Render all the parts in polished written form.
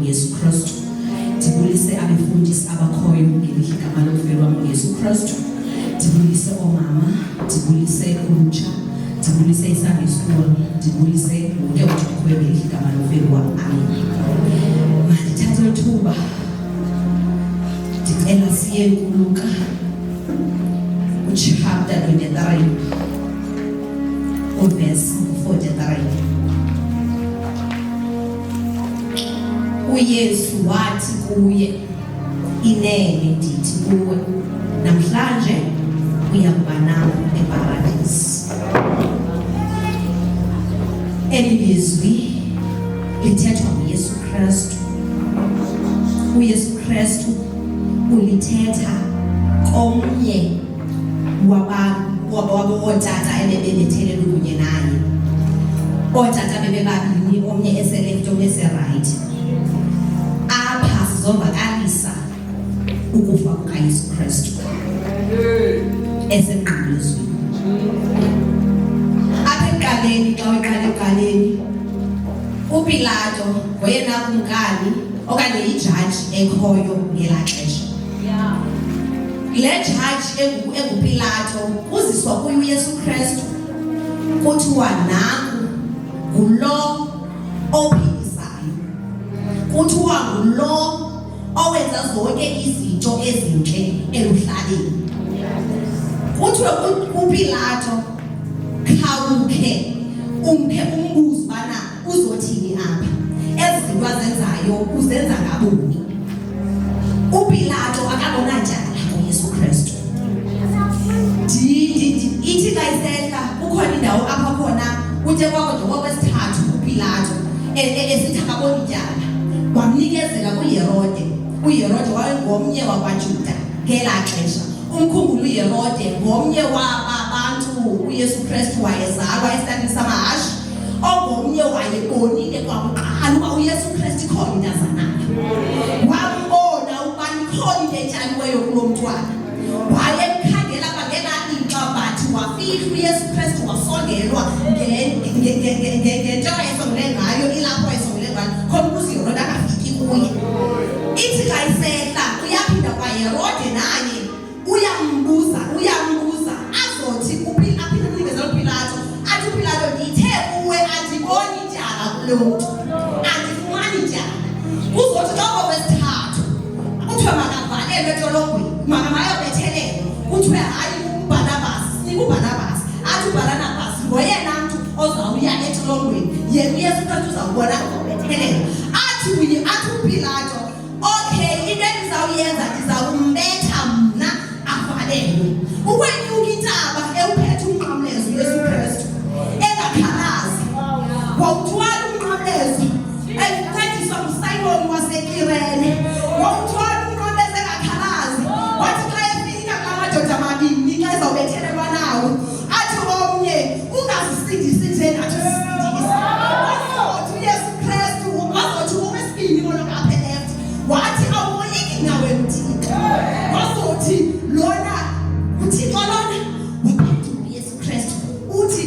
uYesu Kristu. Ndibulise abefundisi abakhoyo ngelihle igama lomveli wami uYesu Kristu. Ndibulise omama, ndibulise ulutsha, ndibulise iSunday School, ndibulise wonke umuntu okhoyo ngelihle igama lomveli wami. Amen. Mandithathe ithuba ndicela siye kuLuka chapter 23 verse 43. uYesu wathi kuye, inene ndithi kuwe, namhlanje uya kuba nami eparadisi. Eli lizwi lithethwa nguYesu Kristu. uYesu Kristu ulithetha komnye ootata ebebethelelwe kunye naye. Ootata bebebabini, omnye eseleft omnye eseright. Apha sizovakalisa ukufa kukaYesu Kristu esengqilizweni. Apha ekuqaleni, xa uqala ekuqaleni, uPilato ngoyena kumkani okanye ijaji ekhoyo ngelaa xesha. Le jaji enguPilato kuziswa kuye uYesu Kristu kuthiwa naku ngulo ophilisayo, kuthiwa ngulo owenza zonke izinto ezintle eluhlaleni. Kuthiwa kuPilato, khawukhe umphe umbuzo bana uzothini apha, ezi zinto azenzayo uzenza ngabuni. uPilato akabona njani uYesu Kristu. Ithi xa isehla kukhona indawo apha khona uthe kwakwesithathu uPilato esithi akaboni tyala, wamnikezela kuHerode. uHerode wayengomnye wakwaJuda ngelaa xesha. Umkhumbula uHerode ngomnye wabantu uYesu Kristu wayezalwa esitandini samahashi, ongomnye wayebonile kwakuqala uba uYesu Kristu ikhona intazanana. Wambona ubani khona into etshaliweyo kulo mntwana. Wayemkhandela kwangelaa lixa bathi wafika uYesu Kristu wasongelwa ngento ayesongele ngayo, ilapho ayesongele ngayo khona ukuze uHerode angafiki kuye. Ithi xa isehla uyaphinda kwaHerode naye uyambuza azothi aphinde umnikezela uPilato athi uPilato, ndithe kuwe andiboni tyala kulo mntu, andifumani tyala. Kuzothi xa kwesithathu kuthiwe makavalelwe etolongweni, makayobethelelwa. Kuthiwe hayi uBarnabasi, sinika uBarnabasi. Athi uBarnabasi ngoyena mntu ozawuya etolongweni, yena uYesu Kristu uzawubona uzawubethelelwa. Athi uPilato, okay, into endizawuyenza ndizawumbetha mna avalelwe. Ukwenyuka intaba ewuphethe umnqamlezo uYesu Kristu engakhalazi, wawuthwala umnqamlezo encediswa nguSimoni waseKirene. Wawuthwala umnqamlezo engakhalazi, wathi xa efika kula madoda amabini xa ezawubethelelwa nawo, athi omnye, ungazisindisi nje nathi usisindise. Wazothi uYesu Kristu, wazothi okwesibini kona ngapha eleft, wathi awumoyiki nawe Mthixo. Wazothi lona uThixo lona waphethe uYesu Kristu. Uthi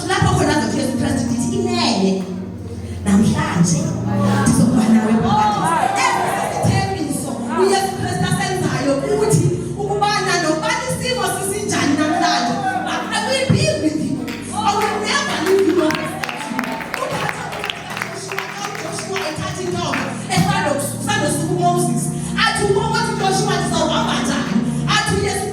lapho khona azothi uYesu Kristu, ndithi inene namhlanje ndizokuba nawe eparadisi. Esithembiso uYesu Kristu asenzayo uthi ukubana nobani isimo sisinjani namhlanje, I will be with you. I will never leave you. Joshua ethatha intonga esanda kusuka uMoses, athi uMoses Joshua ndizawuhamba njani, athi uYesu